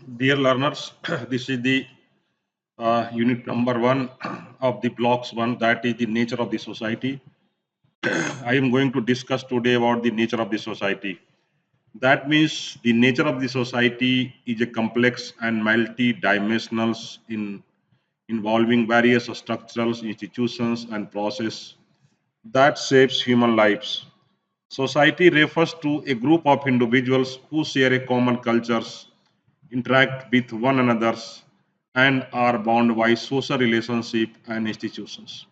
Dear learners, this is the unit number one of the blocks one, that is the nature of the society. I am going to discuss today about the nature of the society. That means the nature of the society is a complex and multi-dimensional involving various structural institutions and process that shapes human lives. Society refers to a group of individuals who share a common cultures, interact with one another, and are bound by social relationship and institutions.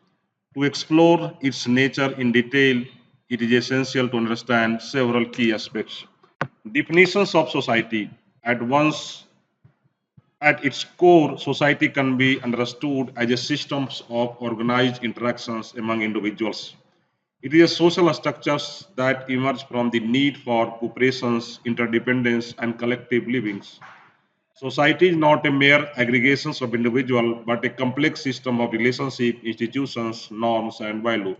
To explore its nature in detail, it is essential to understand several key aspects. Definitions of society. At once, at its core, society can be understood as a system of organized interactions among individuals. It is a social structures that emerge from the need for cooperation, interdependence, and collective livings. Society is not a mere aggregation of individuals, but a complex system of relationships, institutions, norms, and values.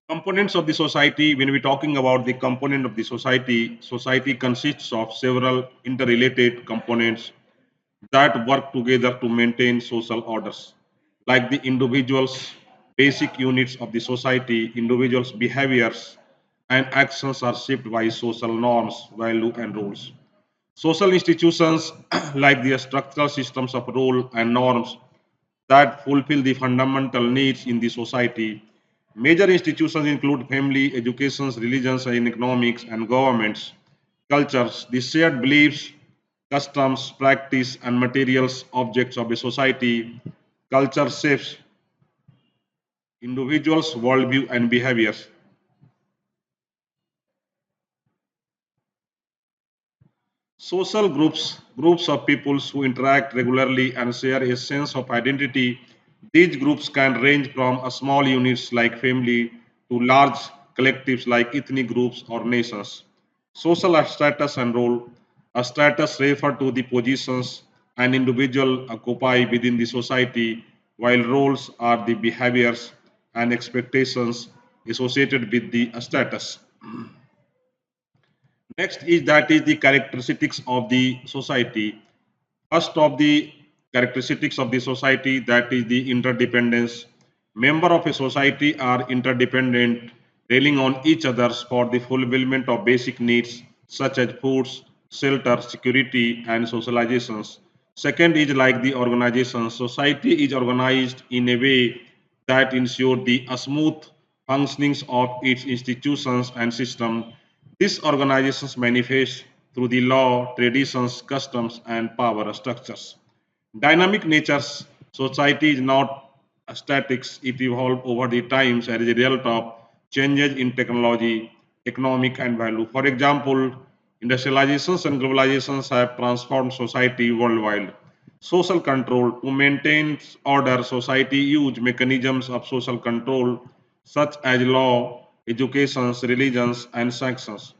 Components of the society. When we're talking about the component of the society, society consists of several interrelated components that work together to maintain social orders. Like the individuals, basic units of the society, individuals' behaviors and actions are shaped by social norms, value, and rules. Social institutions like the structural systems of rule and norms that fulfill the fundamental needs in the society. Major institutions include family, education, religions, and economics, and governments, cultures, the shared beliefs, customs, practice, and materials objects of a society. Culture shapes individuals' worldview and behaviors. Social groups, groups of peoples who interact regularly and share a sense of identity. These groups can range from a small units like family to large collectives like ethnic groups or nations. Social status and role. A status refer to the positions an individual occupy within the society, while roles are the behaviors and expectations associated with the status. Next is the characteristics of the society. First of the characteristics of the society, that is the interdependence. Member of a society are interdependent, relying on each other for the fulfillment of basic needs such as foods, shelter, security, and socializations. Second is like the organization. Society is organized in a way that ensure the smooth functionings of its institutions and system. These organizations manifest through the law, traditions, customs, and power structures. Dynamic natures. Society is not static, it evolves over the times as a result of changes in technology, economic, and value. For example, industrializations and globalizations have transformed society worldwide. Social control. To maintain order, society use mechanisms of social control such as law, education, religions, and sanctions.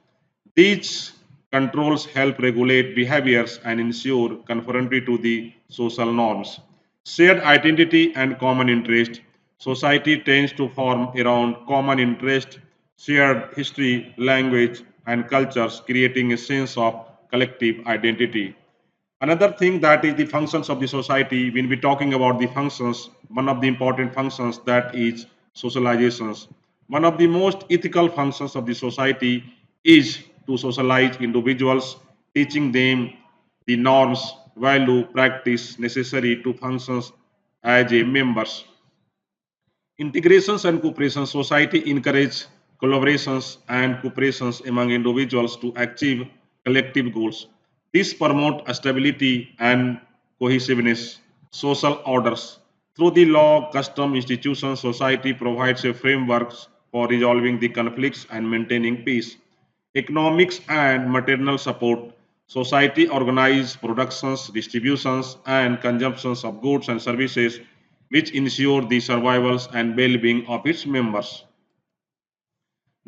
These controls help regulate behaviors and ensure conformity to the social norms. Shared identity and common interest. Society tends to form around common interest, shared history, language, and cultures, creating a sense of collective identity. Another thing, that is the functions of the society. When we're talking about the functions, one of the important functions, that is socializations. One of the most ethical functions of the society is to socialize individuals, teaching them the norms, value, practice necessary to function as a members. Integrations and cooperation. Society encourage collaborations and cooperations among individuals to achieve collective goals. This promote stability and cohesiveness. Social orders. Through the law, custom, institutions, society provides a framework for resolving the conflicts and maintaining peace. Economics and material support. Society organizes productions, distributions, and consumptions of goods and services which ensure the survival and well-being of its members.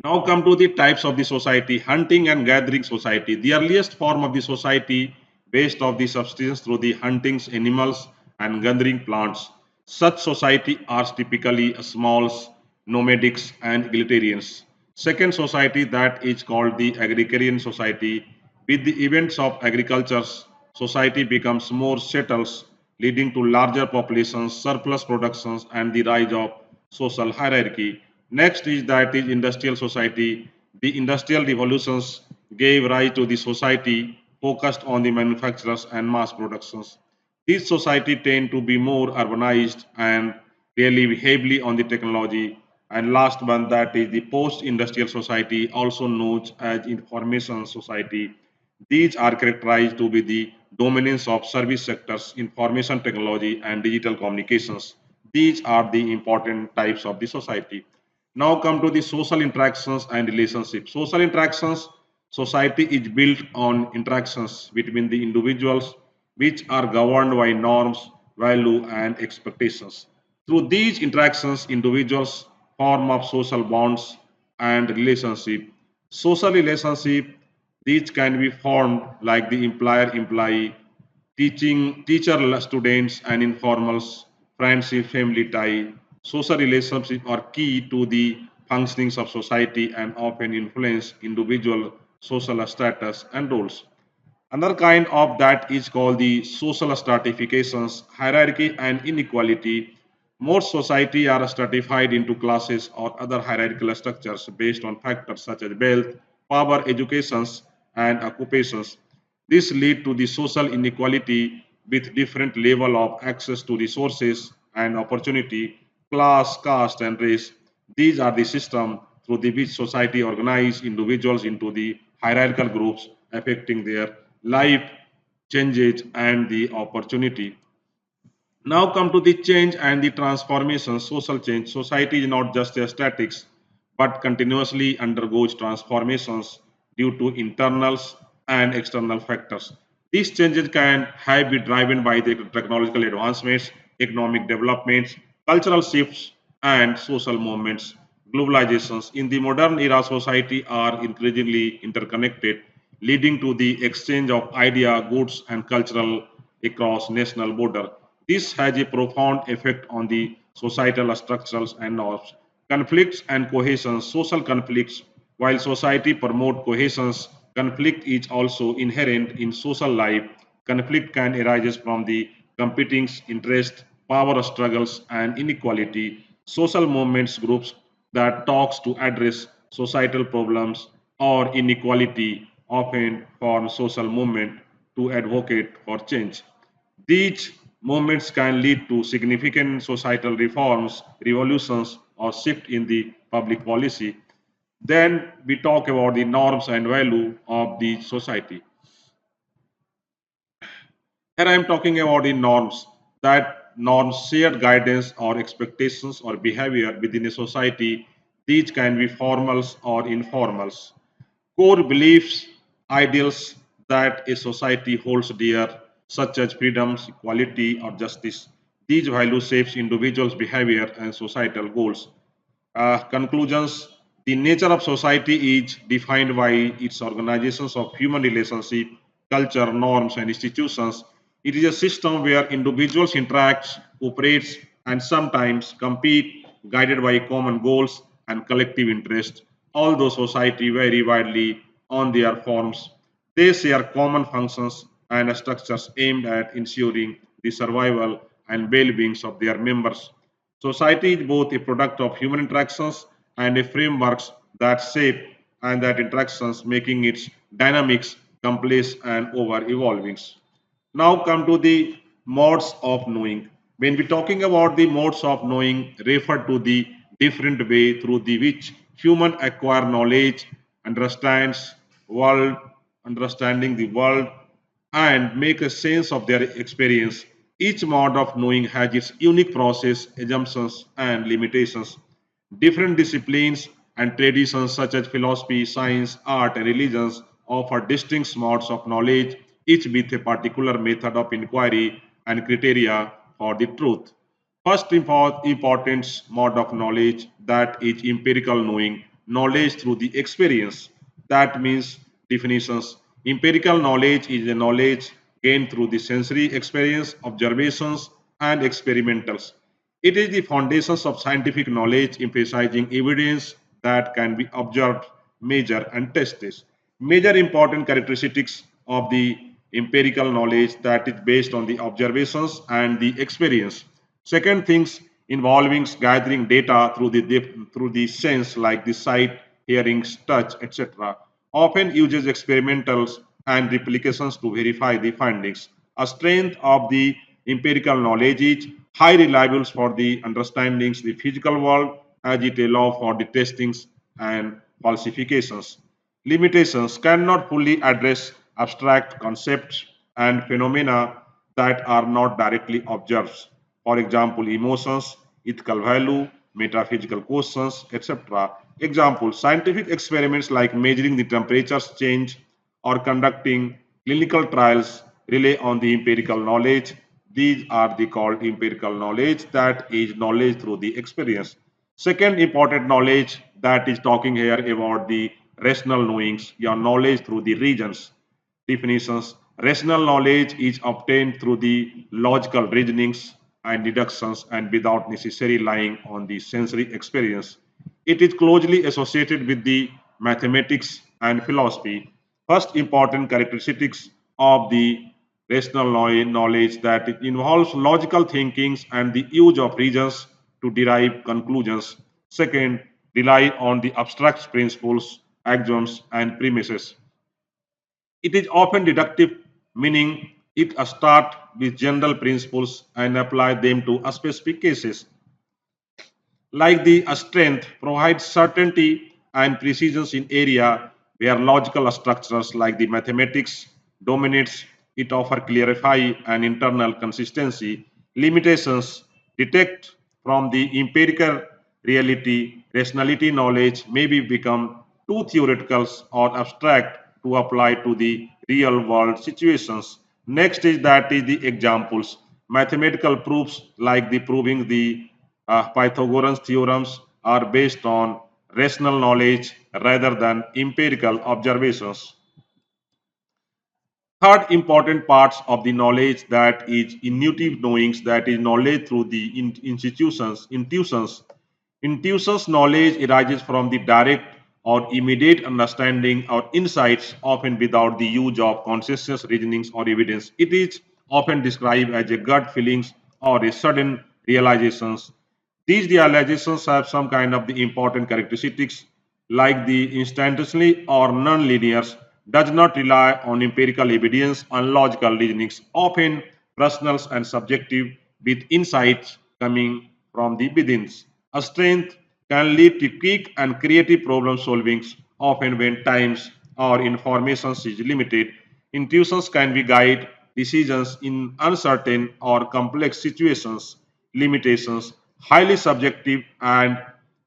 Now come to the types of the society. Hunting and gathering society. The earliest form of the society based of the subsistence through the hunting animals and gathering plants. Such society are typically small, nomadics, and egalitarians. Second society, that is called the agrarian society, with the events of agriculture, society becomes more settles, leading to larger populations, surplus productions, and the rise of social hierarchy. Next is that is industrial society. The industrial revolutions gave rise to the society focused on the manufacturers and mass productions. These society tend to be more urbanized and rely heavily on the technology. And last one, that is the post-industrial society, also known as information society. These are characterized to be the dominance of service sectors, information technology, and digital communications. These are the important types of the society. Now come to the social interactions and relationships. Social interactions, society is built on interactions between the individuals which are governed by norms, value, and expectations. Through these interactions, individuals form up social bonds and relationship. Social relationship, these can be formed like the employer-employee, teacher students and informals, friendship, family tie. Social relationships are key to the functionings of society and often influence individual social status and roles. Another kind of that is called the social stratifications, hierarchy and inequality. Most society are stratified into classes or other hierarchical structures based on factors such as wealth, power, educations, and occupations. This lead to the social inequality with different level of access to resources and opportunity, class, caste, and race. These are the system through the which society organize individuals into the hierarchical groups affecting their life changes and the opportunity. Now come to the change and the transformation, social change. Society is not just a statics, but continuously undergoes transformations due to internals and external factors. These changes can have been driven by the technological advancements, economic developments, cultural shifts, and social movements. Globalizations in the modern era, society are increasingly interconnected, leading to the exchange of idea, goods, and cultural across national border. This has a profound effect on the societal structures and norms. Conflicts and cohesion, social conflicts, while society promote cohesion, conflict is also inherent in social life. Conflict can arise from the competing interests, power struggles, and inequality. Social movements groups that talks to address societal problems or inequality often form social movement to advocate for change. These movements can lead to significant societal reforms, revolutions, or shift in the public policy. Then we talk about the norms and value of the society. Here I am talking about the norms, that norms shared guidance or expectations or behavior within a society. These can be formals or informals. Core beliefs, ideals that a society holds dear, such as freedoms, equality, or justice. These values shapes individuals' behavior and societal goals. Conclusions. The nature of society is defined by its organizations of human relationship, culture, norms, and institutions. It is a system where individuals interact, cooperate, and sometimes compete, guided by common goals and collective interest. Although society vary widely on their forms, they share common functions and structures aimed at ensuring the survival and well-being of their members. Society is both a product of human interactions and a frameworks that shape and that interactions, making its dynamics complex and over evolving. Now come to the modes of knowing. When we talking about the modes of knowing, refer to the different way through the which human acquire knowledge, understands world, understanding the world, and make a sense of their experience. Each mode of knowing has its unique process, assumptions, and limitations. Different disciplines and traditions such as philosophy, science, art, and religions offer distinct modes of knowledge, each with a particular method of inquiry and criteria for the truth. First important mode of knowledge, that is empirical knowing, knowledge through the experience. That means definitions. Empirical knowledge is a knowledge gained through the sensory experience, observations, and experimentals. It is the foundations of scientific knowledge, emphasizing evidence that can be observed, measured, and tested. Major important characteristics of the empirical knowledge that is based on the observations and the experience. Second things involving gathering data through the sense like the sight, hearing, touch, etc. often uses experimentals and replications to verify the findings. A strength of the empirical knowledge is high reliable for the understandings the physical world as it allows for the testings and falsifications. Limitations cannot fully address abstract concepts and phenomena that are not directly observed. For example, emotions, ethical value, metaphysical questions, etc. Example, scientific experiments like measuring the temperature's change or conducting clinical trials rely on the empirical knowledge. These are the called empirical knowledge, that is knowledge through the experience. Second important knowledge that is talking here about the rational knowings, your knowledge through the regions. Definitions. Rational knowledge is obtained through the logical reasonings and deductions and without necessarily relying on the sensory experience. It is closely associated with the mathematics and philosophy. First important characteristics of the rational knowledge that it involves logical thinkings and the use of reasons to derive conclusions. Second, rely on the abstract principles, axioms, and premises. It is often deductive, meaning it start with general principles and apply them to a specific cases. Like the strength provides certainty and precision in area where logical structures like the mathematics dominates. It offer clarify and internal consistency. Limitations detect from the empirical reality. Rationality knowledge may be become too theoretical or abstract to apply to the real world situations. Next is that is the examples. Mathematical proofs like the proving the Pythagorean theorems are based on rational knowledge rather than empirical observations. Third important parts of the knowledge that is intuitive knowings, that is knowledge through the institutions, intuitions. Intuitions knowledge arises from the direct or immediate understanding or insights, often without the use of conscious reasonings or evidence. It is often described as a gut feelings or a sudden realizations. These realizations have some kind of the important characteristics like the instantaneously or non-linear, does not rely on empirical evidence and logical reasonings, often personal and subjective with insights coming from the within. A strength can lead to quick and creative problem solving, often when times or information is limited. Intuitions can be guide decisions in uncertain or complex situations. Limitations highly subjective and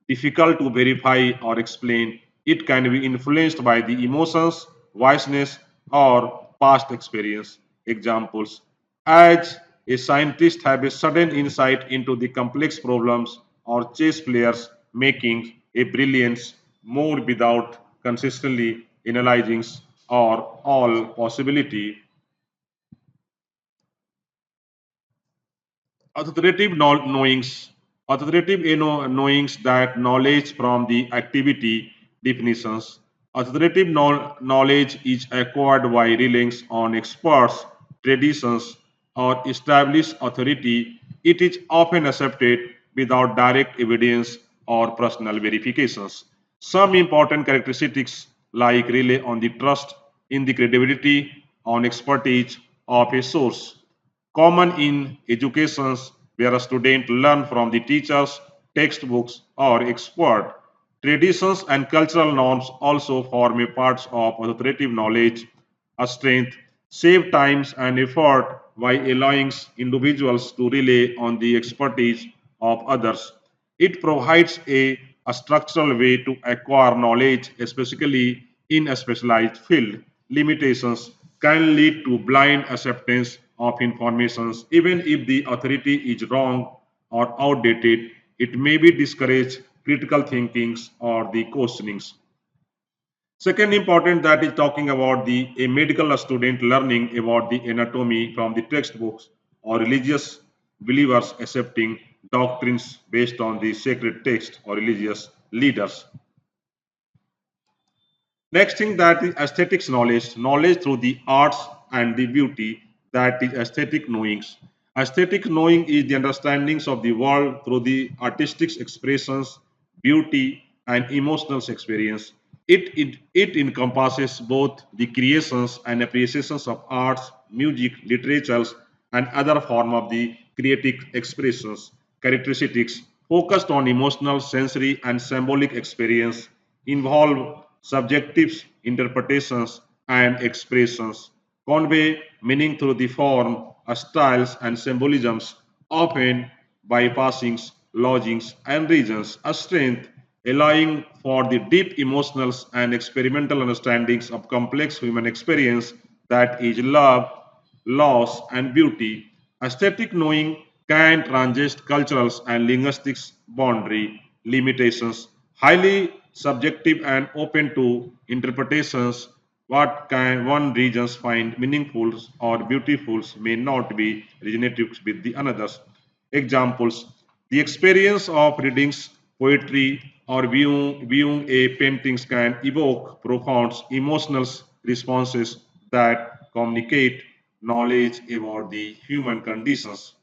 difficult to verify or explain. It can be influenced by the emotions, wiseness, or past experience. Examples: as a scientist have a sudden insight into the complex problems, or chess players making a brilliance more without consistently analyzing or all possibility. Authoritative knowings. Authoritative knowings that knowledge from the activity definitions. Authoritative knowledge is acquired by relying on experts, traditions, or established authority. It is often accepted without direct evidence or personal verifications. Some important characteristics like rely on the trust in the credibility on expertise of a source, common in educations where a student learn from the teachers, textbooks, or expert. Traditions and cultural norms also form a part of authoritative knowledge. A strength save times and effort by allowing individuals to rely on the expertise of others. It provides a structural way to acquire knowledge, especially in a specialized field. Limitations can lead to blind acceptance of information, even if the authority is wrong or outdated. It may be discourage critical thinkings or the questionings. Second important that is talking about the a medical student learning about the anatomy from the textbooks or religious believers accepting doctrines based on the sacred text or religious leaders. Next thing that is aesthetics knowledge, knowledge through the arts and the beauty, that is aesthetic knowings. Aesthetic knowing is the understandings of the world through the artistic expressions, beauty, and emotional experience. It encompasses both the creations and appreciations of arts, music, literatures, and other form of the creative expressions. Characteristics focused on emotional, sensory, and symbolic experience involve subjective interpretations and expressions, convey meaning through the form, styles, and symbolisms, often bypassing logics and reasons, a strength allowing for the deep emotional and experimental understandings of complex human experience, that is love, loss, and beauty. Aesthetic knowing can transcend cultural and linguistic boundary limitations, highly subjective and open to interpretations. What can one regions find meaningful or beautiful may not be resonative with the others. Examples: the experience of readings, poetry, or viewing a paintings can evoke profound emotional responses that communicate knowledge about the human conditions.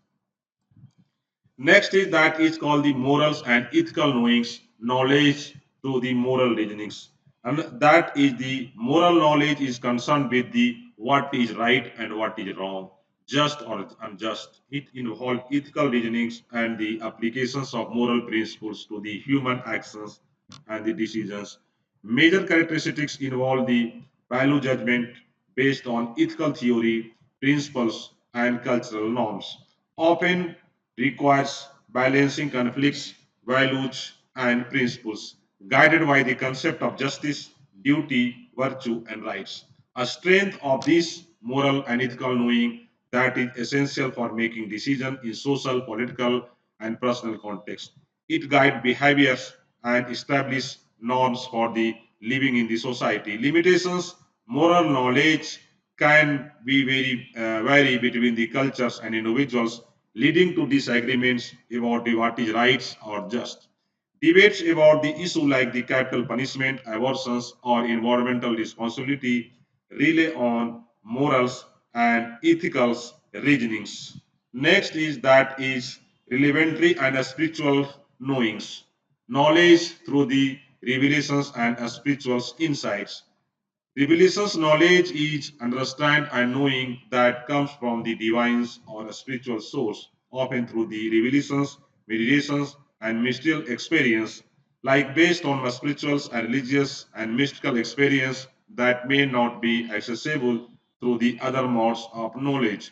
Next is that is called the morals and ethical knowings, knowledge through the moral reasonings. And that is the moral knowledge is concerned with the what is right and what is wrong, just or unjust. It involves ethical reasonings and the applications of moral principles to the human actions and the decisions. Major characteristics involve the value judgment based on ethical theory, principles, and cultural norms. Often requires balancing conflicts, values, and principles, guided by the concept of justice, duty, virtue, and rights. A strength of this moral and ethical knowing that is essential for making decisions in social, political, and personal context. It guides behaviors and establishes norms for the living in the society. Limitations, moral knowledge can be very vary between the cultures and individuals, leading to disagreements about what is right or just. Debates about the issue like the capital punishment, abortions, or environmental responsibility rely on morals and ethical reasonings. Next is that is elementary and spiritual knowings, knowledge through the revelations and spiritual insights. Revelations knowledge is understand and knowing that comes from the divine or a spiritual source, often through the revelations, meditations, and mystical experience, like based on a spiritual and religious and mystical experience that may not be accessible through the other modes of knowledge.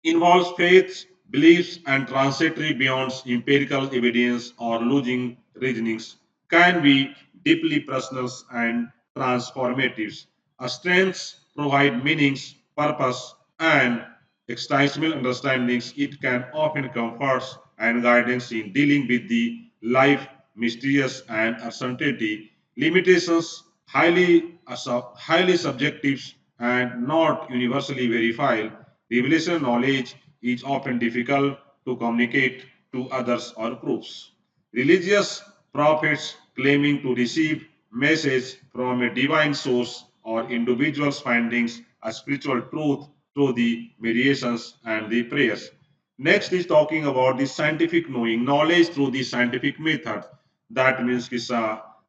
Involves faith, beliefs, and transitory beyond empirical evidence or losing reasonings, can be deeply personal and transformative. A strengths provide meanings, purpose, and existential understandings. It can often comfort and guidance in dealing with the life mysterious and uncertainty. Limitations highly subjective and not universally verified. Revelation knowledge is often difficult to communicate to others or groups. Religious prophets claiming to receive message from a divine source or individuals findings a spiritual truth through the mediations and the prayers. Next is talking about the scientific knowing, knowledge through the scientific method. That means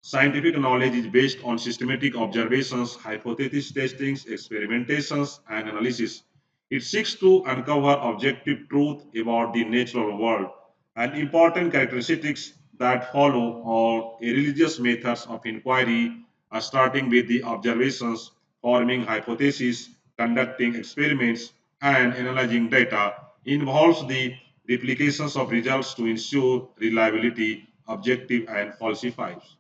scientific knowledge is based on systematic observations, hypothesis testings, experimentations, and analysis. It seeks to uncover objective truth about the natural world and important characteristics that follow are religious methods of inquiry, starting with the observations, forming hypotheses, conducting experiments, and analyzing data, involves the replications of results to ensure reliability, objective, and falsifies.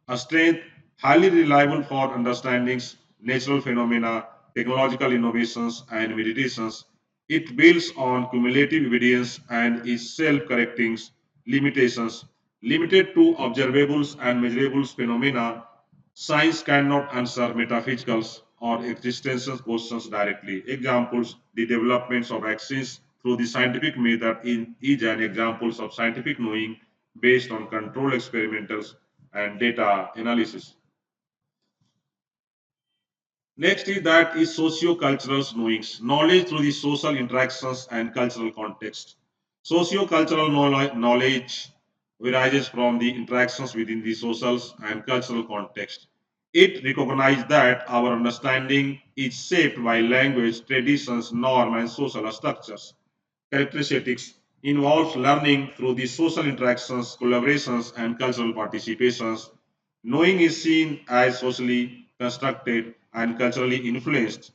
A strength highly reliable for understanding natural phenomena, technological innovations, and meditations. It builds on cumulative evidence and is self-correcting. Limitations limited to observables and measurables phenomena. Science cannot answer metaphysical or existential questions directly. Examples: the developments of vaccines through the scientific method is an example of scientific knowing based on controlled experimentals and data analysis. Next is that is socio-cultural knowings, knowledge through the social interactions and cultural context. Socio-cultural knowledge arises from the interactions within the social and cultural context. It recognizes that our understanding is shaped by language, traditions, norms, and social structures. Characteristics involves learning through the social interactions, collaborations, and cultural participations. Knowing is seen as socially constructed and culturally influenced.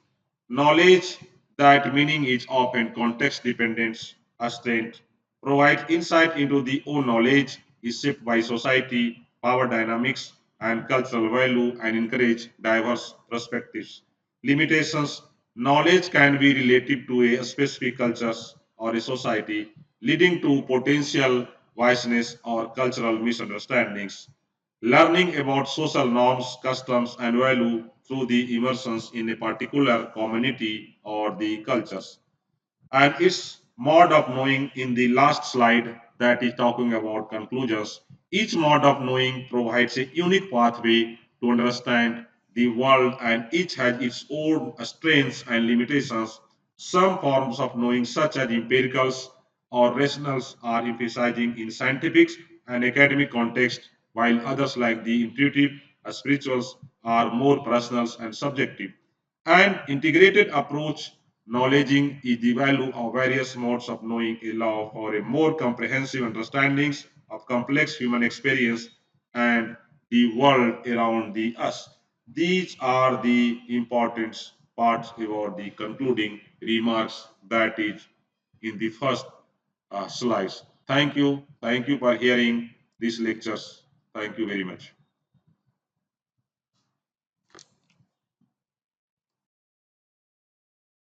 Knowledge that meaning is often context dependent, a strength, provides insight into the own knowledge is shaped by society, power dynamics, and cultural value and encourage diverse perspectives. Limitations knowledge can be related to a specific culture or a society, leading to potential biasness or cultural misunderstandings. Learning about social norms, customs, and value through the immersions in a particular community or the cultures. And its mode of knowing in the last slide that is talking about conclusions. Each mode of knowing provides a unique pathway to understand the world and each has its own strengths and limitations. Some forms of knowing such as empiricals or rationals are emphasizing in scientific and academic context while others like the intuitive spirituals are more personal and subjective. An integrated approach knowledging is the value of various modes of knowing allow for a more comprehensive understandings of complex human experience and the world around us. These are the important parts about the concluding remarks that is in the first slides. Thank you. Thank you for hearing these lectures. Thank you very much.